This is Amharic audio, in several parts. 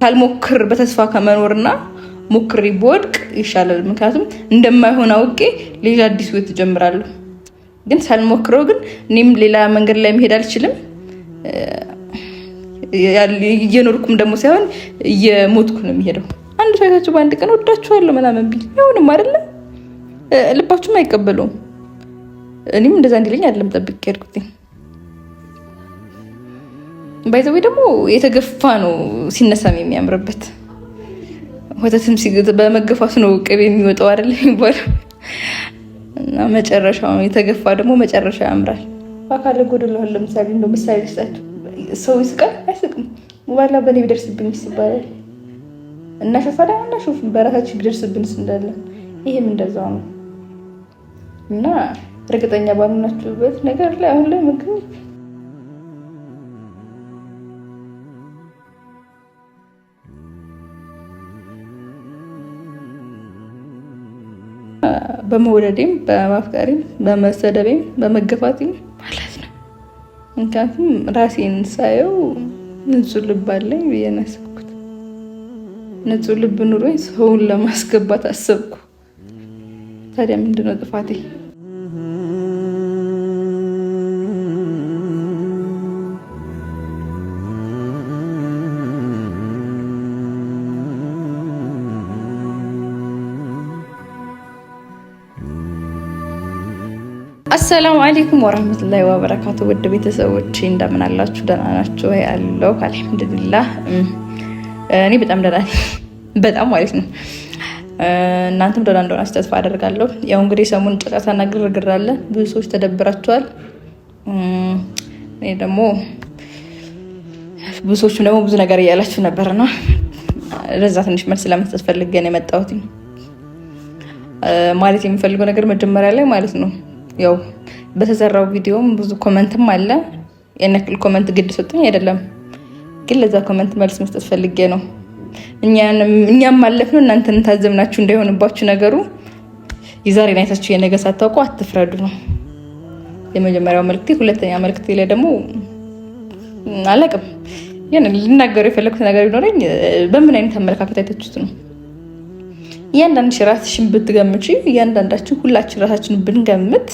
ካልሞክር በተስፋ ከመኖርና ሞክሪ ቦድቅ ይሻላል። ምክንያቱም እንደማይሆን አውቄ ሌላ አዲስ ህይወት እጀምራለሁ። ግን ሳልሞክረው ግን እኔም ሌላ መንገድ ላይ መሄድ አልችልም። እየኖርኩም ደግሞ ሳይሆን እየሞትኩ ነው የሚሄደው። አንድ ሰዓታችሁ በአንድ ቀን ወዳችኋለሁ ምናምን ቢል ይሁንም አይደለ? ልባችሁም አይቀበሉም። እኔም እንደዛ እንዲለኝ አይደለም ጠብቄ ያድኩት። ባይዘው ደግሞ የተገፋ ነው ሲነሳም የሚያምርበት። ወተትም ሲገጥ በመገፋት ነው ቅቤ የሚወጣው አይደል የሚባለው። እና መጨረሻው የተገፋ ደግሞ መጨረሻ ያምራል። አካለ ጎደሎ ለምሳሌ እንደው ምሳሌ ልስጣችሁ። ሰው ይስቃል አይስቅም? ዋላ በኔ ቢደርስብኝ ይባላል። እና ሸፋዳ እና ሹፍ በራሳችን ቢደርስብንስ እንዳለ ይሄም እንደዛው ነው። እና እርግጠኛ ባልሆናችሁበት ነገር ላይ አሁን ላይ መገኘት በመውደዴም በማፍቀሬም በመሰደቤም በመገፋቴም ማለት ነው። ምክንያቱም ራሴን ሳየው ንጹህ ልብ አለኝ ብዬ ነው ያሰብኩት። ንጹህ ልብ ኑሮኝ ሰውን ለማስገባት አሰብኩ። ታዲያ ምንድነው ጥፋቴ? አሰላሙ አለይኩም ወራህመቱላሂ ወበረካቱ። ውድ ቤተሰቦቼ እንደምን አላችሁ? ደህና ናችሁ? ያለው አልሐምዱሊላህ እኔ በጣም ደህና ነኝ። በጣም ማለት ነው። እናንተም ደህና እንደሆናችሁ ተስፋ አደርጋለሁ። ያው እንግዲህ ሰሞኑን ጫጫታና ግርግር አለ። ብዙ ሰዎች ተደብራቸዋል። እኔ ደግሞ ብዙ ሰዎች ደግሞ ብዙ ነገር እያላችሁ ነበርና ለዛ ትንሽ መልስ ለመስጠት ፈልጌ ነው የመጣሁት። ማለት የሚፈልገው ነገር መጀመሪያ ላይ ማለት ነው ያው በተሰራው ቪዲዮም ብዙ ኮሜንትም አለ። የነክል ኮሜንት ግድ ሰጡኝ አይደለም፣ ግን ለዛ ኮሜንት መልስ መስጠት ፈልጌ ነው። እኛም ማለፍ ነው እናንተን ታዘብናችሁ እንዳይሆንባችሁ ነገሩ። የዛሬን አይታችሁ የነገ ሳታውቁ አትፍረዱ ነው የመጀመሪያው መልክቴ። ሁለተኛ መልክቴ ላይ ደግሞ አላቅም ልናገሩ የፈለኩት ነገር ቢኖረኝ በምን አይነት አመለካከት አይታችሁት ነው። እያንዳንድሽ ራስሽን ብትገምጪ፣ እያንዳንዳችን ሁላችን ራሳችንን ብንገምት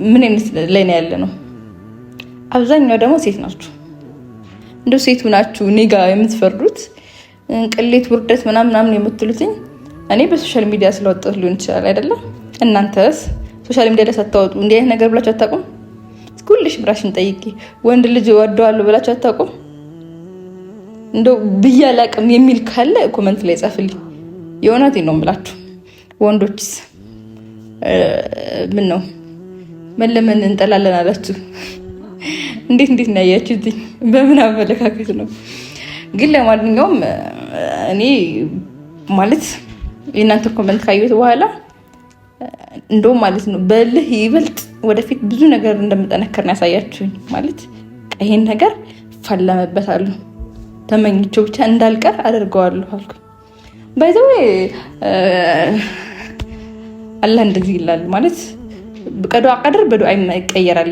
ምን አይነት ላይ ነው ያለ ነው። አብዛኛው ደግሞ ሴት ናችሁ። እንደው ሴቱ ናችሁ እኔ ጋር የምትፈርዱት ቅሌት፣ ውርደት ምናምን የምትሉትኝ እኔ በሶሻል ሚዲያ ስለወጣሁ ሊሆን ይችላል አይደለም። እናንተስ ሶሻል ሚዲያ ላይ ሳታወጡ እንዲህ አይነት ነገር ብላችሁ አታውቁም? ሁልሽ ብራሽን ጠይቂ። ወንድ ልጅ ወደዋለሁ ብላችሁ አታውቁም? እንደው ብያላቅም የሚል ካለ ኮሜንት ላይ ጻፍልኝ። የእውነቴን ነው የምላችሁ። ወንዶችስ ምን ነው ለምን እንጠላለን አላችሁ? እንዴት ነው ያያችሁት? በምን አመለካከት ነው? ግን ለማንኛውም እኔ ማለት የእናንተ ኮሜንት ካየሁት በኋላ እንደውም ማለት ነው በልህ ይበልጥ ወደፊት ብዙ ነገር እንደምጠነክር ነው ያሳያችሁኝ። ማለት ይሄን ነገር ፈለመበታለሁ፣ ተመኝቼው ብቻ እንዳልቀር አደርገዋለሁ አልኩ። ባይዘው አላህ እንደዚህ ይላል ማለት በቀዷ ቀድር በዱዓ ይቀየራል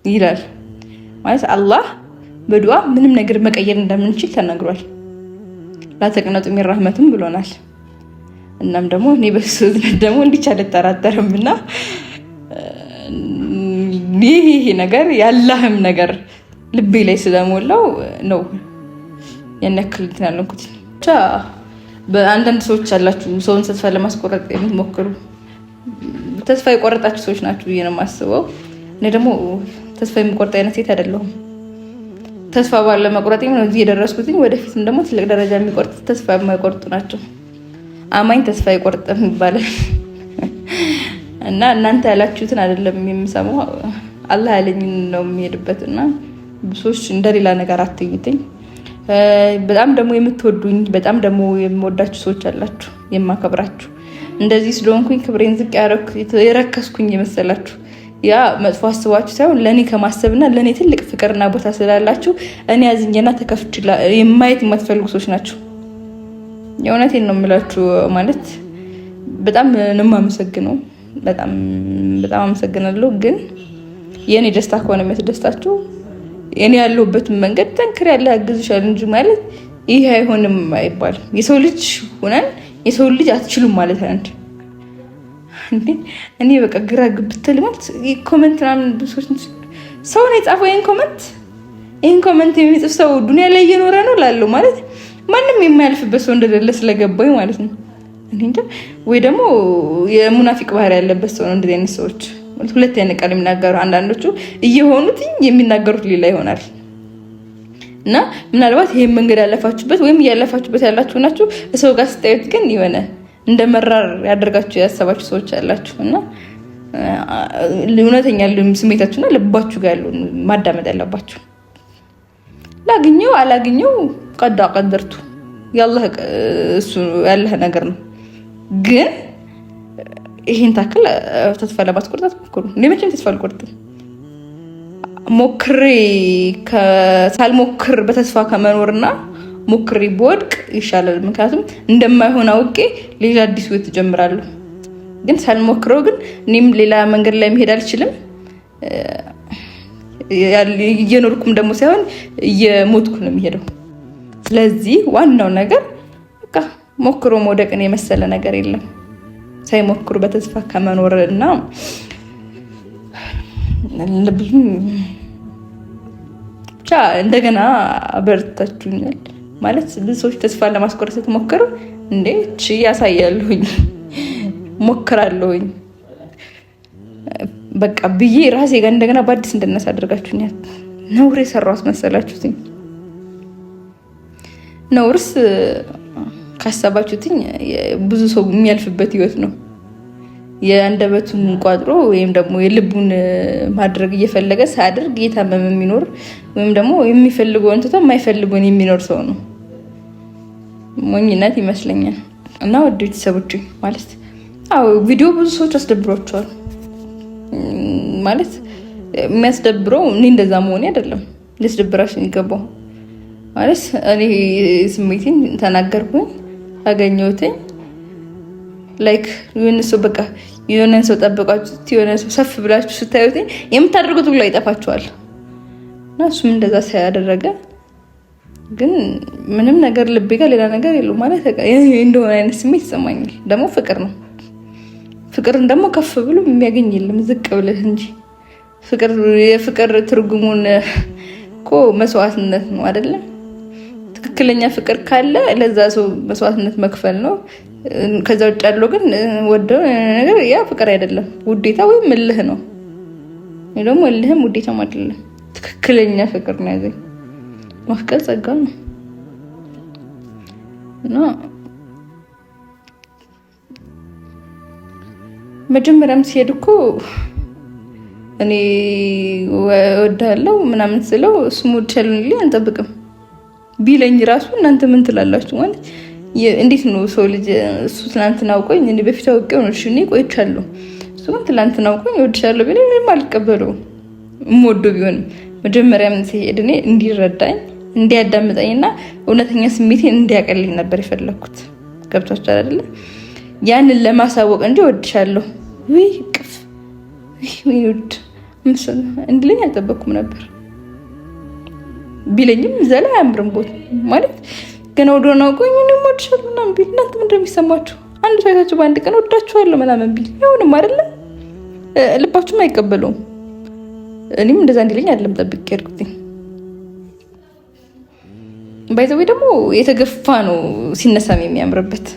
ይላል ማለት አላህ በዱዓ ምንም ነገር መቀየር እንደምንችል ተናግሯል። ላተቀነጡ ሚን ረህመቱም ብሎናል። እናም ደግሞ እኔ በሱ ደግሞ እንዲቻለ ተራተረምና ይሄ ነገር ያላህም ነገር ልቤ ላይ ስለሞላው ነው የነክል ተናልኩት ብቻ። በአንዳንድ ሰዎች አላችሁ ሰውን ተስፋ ለማስቆረጥ የምትሞክሩ፣ ተስፋ የቆረጣችሁ ሰዎች ናችሁ ብዬ ነው የማስበው። እኔ ደግሞ ተስፋ የምቆርጥ አይነት ሴት አይደለሁም። ተስፋ ባለ መቁረጥ ነው እዚህ የደረስኩትኝ። ወደፊትም ደግሞ ትልቅ ደረጃ የሚቆርጥ ተስፋ የማይቆርጡ ናቸው። አማኝ ተስፋ አይቆርጥም ይባላል እና እናንተ ያላችሁትን አይደለም የምሰማው፣ አላህ ያለኝን ነው የሚሄድበትና ብዙዎች እንደሌላ ነገር አትይዩትኝ። በጣም ደግሞ የምትወዱኝ በጣም ደግሞ የምወዳችሁ ሰዎች አላችሁ፣ የማከብራችሁ። እንደዚህ ስለሆንኩኝ ክብሬን ዝቅ የረከስኩኝ የመሰላችሁ ያ መጥፎ አስባችሁ ሳይሆን ለኔ ከማሰብና ለኔ ትልቅ ፍቅርና ቦታ ስላላችሁ እኔ ያዝኝና ተከፍች የማየት የማትፈልጉ ሰዎች ናችሁ። የእውነቴን ነው የምላችሁ። ማለት በጣም ነው የማመሰግነው፣ በጣም አመሰግናለሁ። ግን የኔ ደስታ ከሆነ የሚያስደስታችሁ እኔ ያለሁበትን መንገድ ጠንክር ያለ ያግዝሻል እንጂ ማለት ይሄ አይሆንም አይባልም። የሰው ልጅ ሆነን የሰው ልጅ አትችሉም ማለት አንድ እንዴ እኔ በቃ ግራ ግብት ማለት ኮሜንት ምናምን ሰው ነው የጻፈው ይሄን ኮሜንት የሚጽፍ ሰው ዱንያ ላይ እየኖረ ነው ላለው ማለት ማንም የማያልፍበት ሰው እንደሌለ ስለገባኝ ማለት ነው። እንዴ ወይ ደግሞ የሙናፊቅ ባህሪ ያለበት ሰው ነው እንደዚህ አይነት ሰዎች ሁለት አይነት ቃል የሚናገሩ አንዳንዶቹ እየሆኑት የሚናገሩት ሌላ ይሆናል። እና ምናልባት ይሄን መንገድ ያለፋችሁበት ወይም ያለፋችሁበት ያላችሁ ናችሁ ሰው ጋር ስታዩት ግን የሆነ እንደመራር ያደርጋችሁ ያሰባችሁ ሰዎች አላችሁ እና እውነተኛ ስሜታችሁና ልባችሁ ጋር ያሉ ማዳመጥ ያለባችሁ ላግኘው አላግኘው ቀዳ ቀደርቱ ያላህ እሱ ያለህ ነገር ነው። ግን ይሄን ታክል ተስፋ ለማስቆርጣት ሞክሩ። ለመቼም ተስፋ አልቆርጥም። ሞክሬ ሳልሞክር በተስፋ ከመኖርና ሞክሬ በወድቅ ይሻላል። ምክንያቱም እንደማይሆን አውቄ ሌላ አዲስ ህይወት እጀምራለሁ። ግን ሳልሞክረው ግን እኔም ሌላ መንገድ ላይ መሄድ አልችልም። እየኖርኩም ደግሞ ሳይሆን እየሞትኩ ነው የሚሄደው። ስለዚህ ዋናው ነገር በቃ ሞክሮ መውደቅን የመሰለ ነገር የለም። ሳይሞክሩ በተስፋ ከመኖር እና ብቻ እንደገና አበርታችሁኛል ማለት ብዙ ሰዎች ተስፋ ለማስቆረጥ ስትሞክሩ እንዴ እቺ ያሳያለሁኝ ሞክራለሁኝ በቃ ብዬ ራሴ ጋር እንደገና በአዲስ እንደነሳ አድርጋችሁኛል። ነውር የሰራሁት መሰላችሁትኝ? ነውርስ ካሰባችሁትኝ ብዙ ሰው የሚያልፍበት ህይወት ነው። የአንደበቱን ቋጥሮ ወይም ደግሞ የልቡን ማድረግ እየፈለገ ሳያደርግ እየታመመ የሚኖር ወይም ደግሞ የሚፈልገውን ትቶ የማይፈልገውን የሚኖር ሰው ነው። ሞኝነት ይመስለኛል። እና ወደ ቤተሰቦች ማለት ቪዲዮ ብዙ ሰዎች አስደብሯቸዋል። ማለት የሚያስደብረው እኔ እንደዛ መሆኔ አይደለም። ሊያስደብራሽ ይገባው ማለት እኔ ስሜቴን ተናገርኩኝ አገኘሁትኝ ላይክ የሆነ ሰው በቃ የሆነ ሰው ጠብቃችሁት የሆነ ሰው ሰፍ ብላችሁ ስታዩት የምታደርጉት ሁሉ ይጠፋችኋል። እና እሱም እንደዛ ሳያደረገ ግን ምንም ነገር ልቤ ጋር ሌላ ነገር የለው ማለት እንደሆነ አይነት ስሜት ይሰማኛል። ደግሞ ፍቅር ነው። ፍቅርን ደግሞ ከፍ ብሎ የሚያገኝ የለም ዝቅ ብለህ እንጂ። የፍቅር ትርጉሙን እኮ መስዋዕትነት ነው አይደለም? ትክክለኛ ፍቅር ካለ ለዛ ሰው መስዋዕትነት መክፈል ነው። ከዛ ውጭ ያለው ግን ወደው ነገር ያ ፍቅር አይደለም፣ ውዴታ ወይም እልህ ነው። ወይ ደግሞ እልህም ውዴታም አይደለም። ትክክለኛ ፍቅር ነው ያዘኝ። ማፍቀር ጸጋ ነው እና መጀመሪያም ሲሄድ እኮ እኔ ወዳለው ምናምን ስለው እሱ ወድቻለሁ እንዴ አንጠብቅም ቢለኝ ራሱ እናንተ ምን ትላላችሁ? ማለት እንዴት ነው ሰው ልጅ እሱ ትናንትና አውቆኝ እኔ በፊት አውቄው ነው እኔ ቆይቻለሁ። እሱ ግን ትናንትና አውቆኝ ወድቻለሁ ቢለኝ ምንም አልቀበለውም። እምወደው ቢሆንም መጀመሪያም ሲሄድ እኔ እንዲረዳኝ እንዲያዳምጠኝና እውነተኛ ስሜቴን እንዲያቀልኝ ነበር የፈለኩት። ገብቷችኋል አይደለ? ያንን ለማሳወቅ እንጂ ወድሻለሁ ወይ ቅፍ ወይ ውድ ምስል እንድለኝ አልጠበኩም ነበር። ቢለኝም ዘላ አያምርም ቦት ማለት ገና ወደሆነ አውቆኝ እኔም ወድሻለሁ ምናምን ቢል እናንተ ምንድን ነው የሚሰማችሁ? አንድ ሳይታችሁ በአንድ ቀን ወዳችኋለሁ ምናምን ቢል ይሁንም አይደለ? ልባችሁም አይቀበለውም። እኔም እንደዛ እንዲለኝ አይደለም ጠብቄ ያድኩትኝ። ባይዘው ደግሞ የተገፋ ነው ሲነሳም የሚያምርበት።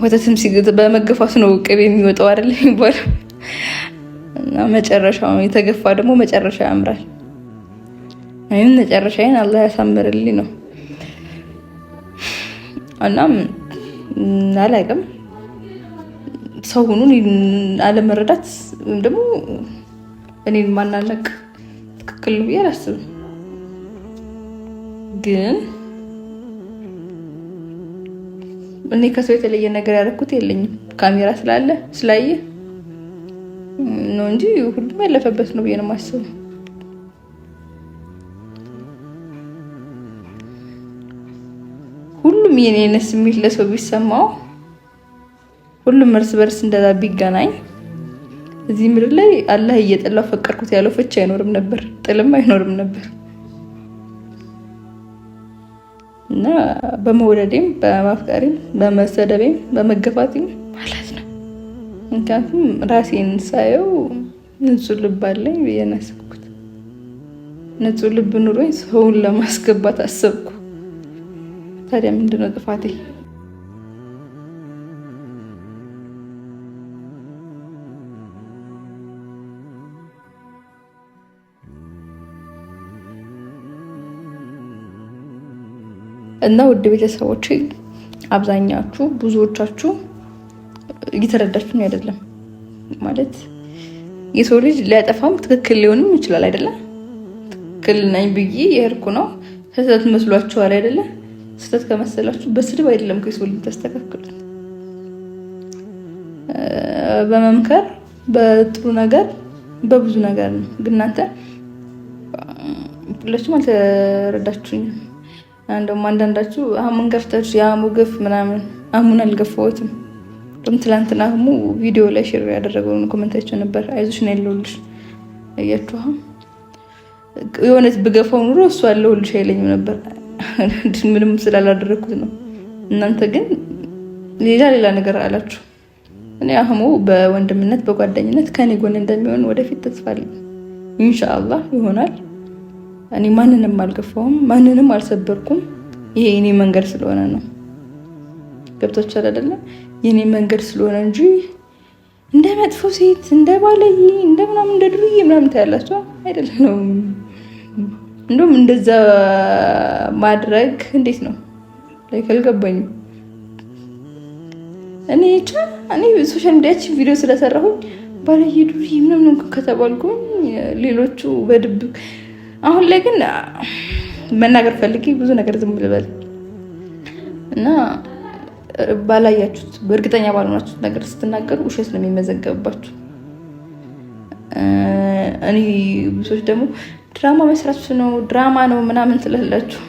ወተትም ሲገጥ በመገፋት ነው ቅቤ የሚወጣው አይደል የሚባለው። እና መጨረሻው የተገፋ ደግሞ መጨረሻ ያምራል። አይን መጨረሻዬን አላህ ያሳምርልኝ ነው። እናም አላውቅም ሰው ሁሉን አለመረዳት ወይም ደግሞ እኔን ማናነቅ ትክክል ነው ብዬ አላስብም። ግን እኔ ከሰው የተለየ ነገር ያደረኩት የለኝም። ካሜራ ስላየ ነው እንጂ ሁሉም ያለፈበት ነው ብዬ ነው የማስበው። ሁሉም የኔን ስሜት ለሰው ቢሰማው ሁሉም እርስ በርስ እንደዛ ቢገናኝ እዚህ ምድር ላይ አላህ እየጠላው ፈቀርኩት ያለው ፍቺ አይኖርም ነበር፣ ጥልም አይኖርም ነበር። እና በመውደዴም በማፍቀሬም በመሰደቤም በመገፋቴም ማለት ነው። ምክንያቱም ራሴን ሳየው ንጹህ ልብ አለኝ ብዬ ነው ያሰብኩት። ንጹህ ልብ ኑሮኝ ሰውን ለማስገባት አሰብኩ። ታዲያ ምንድነው ጥፋቴ? እና ውድ ቤተሰቦች አብዛኛችሁ ብዙዎቻችሁ እየተረዳችሁኝ አይደለም። ማለት የሰው ልጅ ሊያጠፋም ትክክል ሊሆንም ይችላል አይደለም። ትክክል ነኝ ብዬ የሄድኩ ነው ስህተት መስሏችኋል አይደለ? ስህተት ከመሰላችሁ በስድብ አይደለም ከሰው ልጅ ተስተካክሉት፣ በመምከር በጥሩ ነገር በብዙ ነገር ነው። ግን እናንተ ሁላችሁም አልተረዳችሁኝም። እንደውም አንዳንዳችሁ አህሙን ገፍታችሁ የአህሙ ግፍ ምናምን አህሙን አልገፋሁትም። እንደውም ትላንትና አህሙ ቪዲዮ ላይ ሼር ያደረገውን ኮሜንታቸው ነበር። አይዞሽ ነው ያለሁልሽ እያችሁ የሆነ ብገፋው ኑሮ እሱ አለሁልሽ አይለኝም ነበር። ምንም ስላላደረኩት ነው። እናንተ ግን ሌላ ነገር አላችሁ። እኔ አህሙ በወንድምነት በጓደኝነት ከኔ ጎን እንደሚሆን ወደፊት ተስፋ አለኝ። ኢንሻአላህ ይሆናል። እኔ ማንንም አልገፋውም፣ ማንንም አልሰበርኩም። ይሄ የኔ መንገድ ስለሆነ ነው። ገብቶቻል አይደለም? የኔ መንገድ ስለሆነ እንጂ እንደ መጥፎ ሴት እንደ ባለይ እንደ ምናምን እንደ ድሩዬ ምናምን ታያላችሁ አይደለም። እንደውም እንደዛ ማድረግ እንዴት ነው ላይክ አልገባኝም። እኔ ሶሻል ሚዲያችን ቪዲዮ ስለሰራሁኝ ባለይ ድሩዬ ምናምን ከተባልኩኝ ሌሎቹ በድብቅ አሁን ላይ ግን መናገር ፈልጌ ብዙ ነገር ዝም ልበል እና ባላያችሁት በእርግጠኛ ባልሆናችሁት ነገር ስትናገሩ ውሸት ነው የሚመዘገብባችሁ። እኔ ብዙዎች ደግሞ ድራማ መስራት ነው ድራማ ነው ምናምን ትላላችሁ።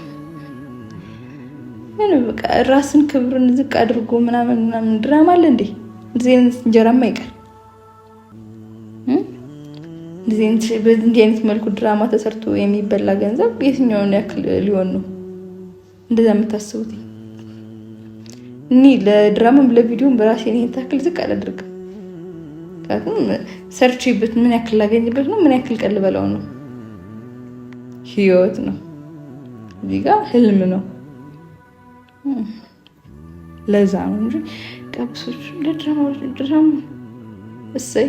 ምን በቃ ራስን ክብርን ዝቅ አድርጎ ምናምን ድራማ አለ እንዴ? እንደዚህ አይነት እንጀራማ አይቀር። በዚህ አይነት መልኩ ድራማ ተሰርቶ የሚበላ ገንዘብ የትኛውን ያክል ሊሆን ነው እንደዛ የምታስቡት? እኔ ለድራማም ለቪዲዮም በራሴ ይሄን ታክል ዝቅ አላደርግም። ካቱም ሰርችበት ምን ያክል ላገኝበት ነው? ምን ያክል ቀል በላው ነው? ህይወት ነው እዚህ ጋር ህልም ነው። ለዛ ነው እንጂ ቀብሶች ለድራማ እሰይ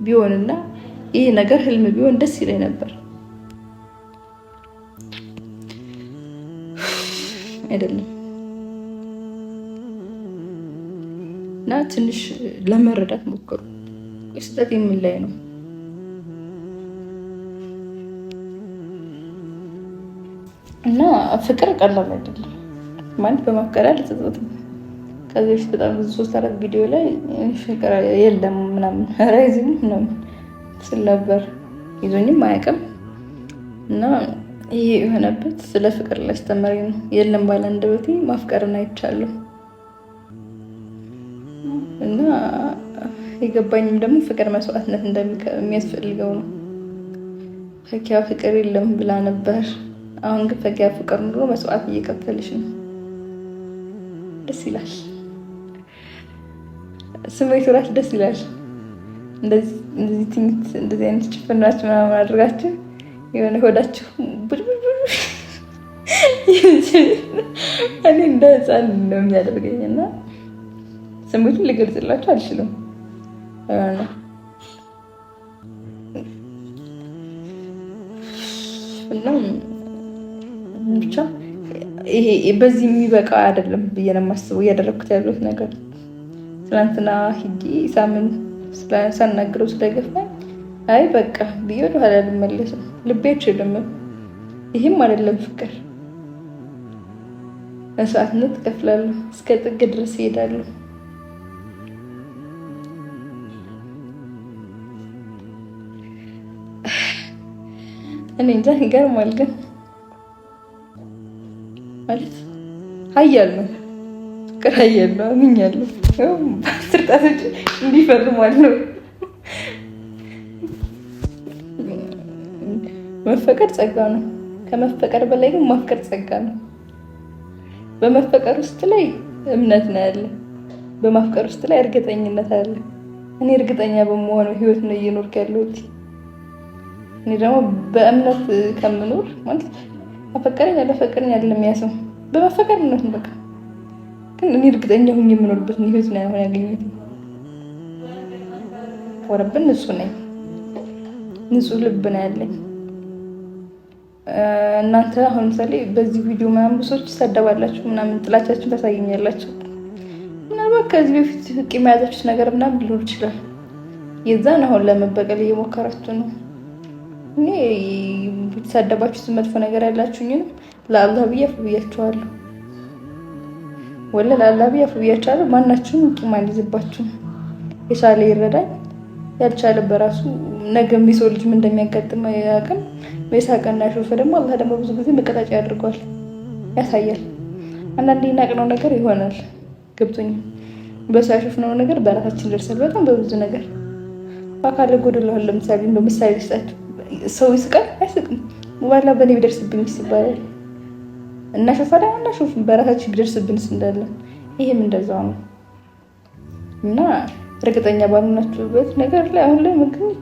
ቢሆንና ይሄ ነገር ህልም ቢሆን ደስ ይለኝ ነበር። አይደለም እና ትንሽ ለመረዳት ሞክሩ። ስህተት የምን ላይ ነው? እና ፍቅር ቀላል አይደለም ማለት በማፍቀር አልተጸጸትም። ከዚህ በፊት በጣም ብዙ 3-4 ቪዲዮ ላይ ፍቅር የለም ምናምን ራይዝም ምናምን ስል ነበር። ይዞኝም አያውቅም እና ይሄ የሆነበት ስለ ፍቅር ላስተምረኝ ነው። የለም ባለ አንደበቴ ማፍቀርን አይቻለሁ እና የገባኝም ደግሞ ፍቅር መስዋዕትነት እንደሚያስፈልገው ነው። ፈኪያ ፍቅር የለም ብላ ነበር። አሁን ግን ፈኪያ ፍቅር ኑሮ መስዋዕት እየከፈለች ነው። ደስ ይላል። ስሜቱ ራሱ ደስ ይላል። እንደዚህ አይነት ጭፍናችሁ ምናምን አድርጋችሁ የሆነ ሆዳችሁ እኔ እንደ ህፃን ነው የሚያደርገኝ እና ስሜቱን ልገልጽላችሁ አልችልም። እና ብቻ ይሄ በዚህ የሚበቃ አይደለም ብዬ ነው የማስበው። እያደረኩት ያሉት ነገር ትናንትና ሂጂ ሳምንት ሳናግረው ስለገፋኝ አይ በቃ ብዬ ወደኋላ ልመለስም ልቤ አይችልም። ይሄም አይደለም ፍቅር። መስዋዕትነት እከፍላለሁ፣ እስከ ጥግ ድረስ እሄዳለሁ። እኔ እንጃ ይገርማል። ግን ማለት ሀያል ነው ፍቅር፣ ሀያል ነው። አምኛለሁ። በአስር ጣቶች እንዲፈርማለሁ። መፈቀር ጸጋ ነው። ከመፈቀር በላይ ግን ማፍቀር ጸጋ ነው። በመፈቀር ውስጥ ላይ እምነት ነው ያለ፣ በማፍቀር ውስጥ ላይ እርግጠኝነት አለ። እኔ እርግጠኛ በመሆነው ህይወት ነው እየኖርኩ ያለሁት። እኔ ደግሞ በእምነት ከምኖር ማለት አፈቀረኝ አላፈቀረኝ አይደለም ያሰው በመፈቀር እምነት ነው በቃ። ግን እኔ እርግጠኛ ሆኜ የምኖርበት ህይወት ነው አሁን ያገኘሁት። ወረብን ንጹህ ነኝ፣ ንጹህ ልብ ነው ያለኝ። እናንተ አሁን ምሳሌ በዚህ ቪዲዮ ምናምን ብዙዎች ትሰደባላችሁ ምናምን ጥላቻችሁን ታሳየኛላችሁ። ምናልባት ከዚህ በፊት ቂም የያዛችሁት ነገር ምናምን ሊኖር ይችላል። የዛን አሁን ለመበቀል እየሞከራችሁ ነው። እኔ የተሳደባችሁት መጥፎ ነገር ያላችሁኝንም ለአላህ ብዬ አፍ ብያችኋለሁ። ወለ ለአላህ ብዬ አፍ ብያችኋለሁ። ማናችሁም ቂም አልይዝባችሁም። የቻለ ይረዳኝ፣ ያልቻለ በራሱ ነገ የሰው ልጅ ምን እንደሚያጋጥም ያውቅም። በሳቀና ሾፈ ደግሞ አላህ ደግሞ ብዙ ጊዜ መቀጣጫ ያድርገዋል፣ ያሳያል። አንዳንዴ ናቅነው ነገር ይሆናል። ገብቶኝ በሳሾፍነው ነገር በራሳችን ይደርሳል። በጣም በብዙ ነገር አካለ ጎደለዋል። ለምሳሌ እንደው ምሳሌ ልስጣችሁ። ሰው ይስቃል አይስቅም? ዋላ በእኔ ቢደርስብኝ ይባላል እና ሾፋዳ እና ሾፍ በራሳችን ቢደርስብንስ እንዳለን ይሄም እንደዛው ነው። እና እርግጠኛ ባልሆናችሁበት ነገር ላይ አሁን ላይ ምግብ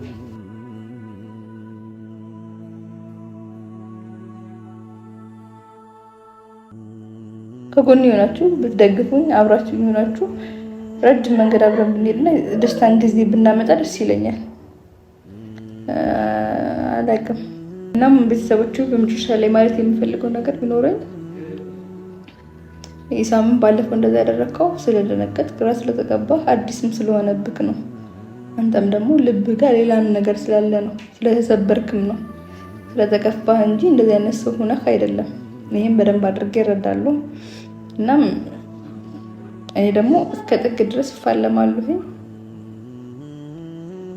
ከጎን ይሆናችሁ ብትደግፉኝ አብራችሁ ይሆናችሁ ረጅም መንገድ አብረን ብንሄድና ደስታን ጊዜ ብናመጣ ደስ ይለኛል። አላውቅም። እናም ቤተሰቦቹ በመጨረሻ ላይ ማለት የሚፈልገው ነገር ቢኖረኝ ኢሳምን ባለፈው እንደዛ ያደረከው ስለደነገጥ ግራ ስለተቀባ አዲስም ስለሆነብክ ነው። አንተም ደግሞ ልብ ጋር ሌላ ነገር ስላለ ነው፣ ስለተሰበርክም ነው፣ ስለተከፋህ እንጂ እንደዚህ አይነት ሰው ሆነህ አይደለም። ይሄን በደንብ አድርጌ እረዳለሁ። እናም እኔ ደግሞ እስከ ጥግ ድረስ እፋለማለሁ፣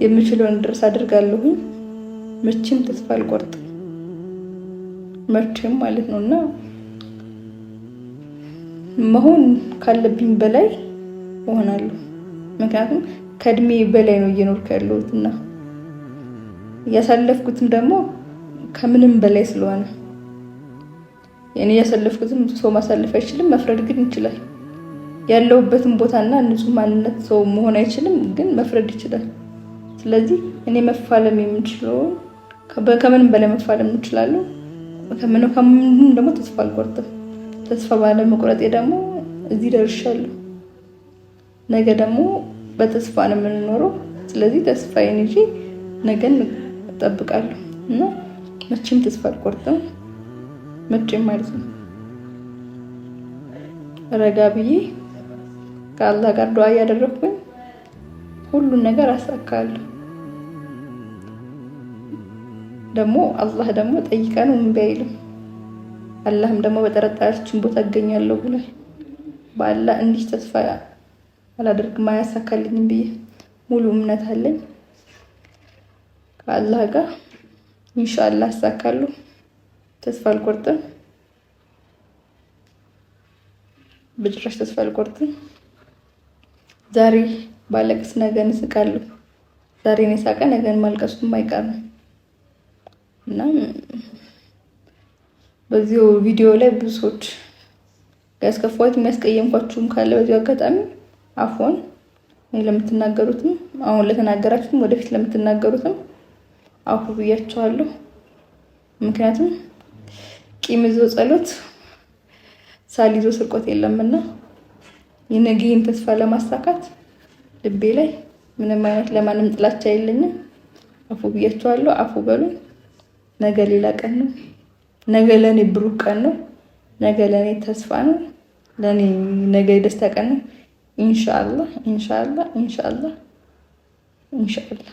የምችለውን ድረስ አድርጋለሁ። መቼም ተስፋ አልቆርጥም፣ መቼም ማለት ነውና መሆን ካለብኝ በላይ እሆናለሁ። ምክንያቱም ከእድሜ በላይ ነው እየኖርኩ ያለሁትና ያሳለፍኩትም ደግሞ ከምንም በላይ ስለሆነ እኔ ያሳለፍኩትም ሰው ማሳለፍ አይችልም፣ መፍረድ ግን ይችላል። ያለውበትን ቦታና ንጹህ ማንነት ሰው መሆን አይችልም፣ ግን መፍረድ ይችላል። ስለዚህ እኔ መፋለም የምችለው ከምንም በላይ መፋለም እንችላለሁ። ከምንም ደግሞ ተስፋ አልቆርጥም። ተስፋ ባለ መቁረጤ ደግሞ እዚህ ደርሻለሁ። ነገ ደግሞ በተስፋ ነው የምንኖረው። ስለዚህ ተስፋዬን ይዤ ነገን እጠብቃለሁ እና መቼም ተስፋ አልቆርጥም፣ መቼም ማለት ነው። ረጋ ብዬ ከአላህ ጋር ዱዓ እያደረኩኝ ሁሉን ነገር አሳካለሁ። ደግሞ አላህ ደግሞ ጠይቀን እምቢ አይልም። አላህም ደግሞ በጠረጠራችን ቦታ እገኛለሁ ብሏል። በአላህ እንዲህ ተስፋ አላደርግም አያሳካልኝም ብዬ ሙሉ እምነት አለኝ። ከአላህ ጋር ኢንሻአላህ አሳካለሁ። ተስፋ አልቆርጥም፣ በጭራሽ ተስፋ አልቆርጥም። ዛሬ ባለቅስ ነገን እስቃለሁ። ዛሬ ነው ሳቀ ነገን ማልቀሱም አይቀርም እና በዚህ ቪዲዮ ላይ ብዙ ሰዎች ያስከፋሁት የሚያስቀየምኳችሁም ካለ በዚህ አጋጣሚ አፎን ለምትናገሩትም አሁን ለተናገራችሁም ወደፊት ለምትናገሩትም አፉ ብያችኋለሁ። ምክንያቱም ቂም ይዞ ጸሎት ሳል ይዞ ስርቆት የለምና የነገን ተስፋ ለማሳካት ልቤ ላይ ምንም አይነት ለማንም ጥላቻ የለኝም። አፉ ብያችኋለሁ። አፉ በሉኝ። ነገ ሌላ ቀን ነው። ነገ ለኔ ብሩህ ቀን ነው። ነገ ለኔ ተስፋ ነው። ለኔ ነገ የደስታ ቀን ነው። ኢንሻአላህ ኢንሻአላህ ኢንሻአላህ ኢንሻአላህ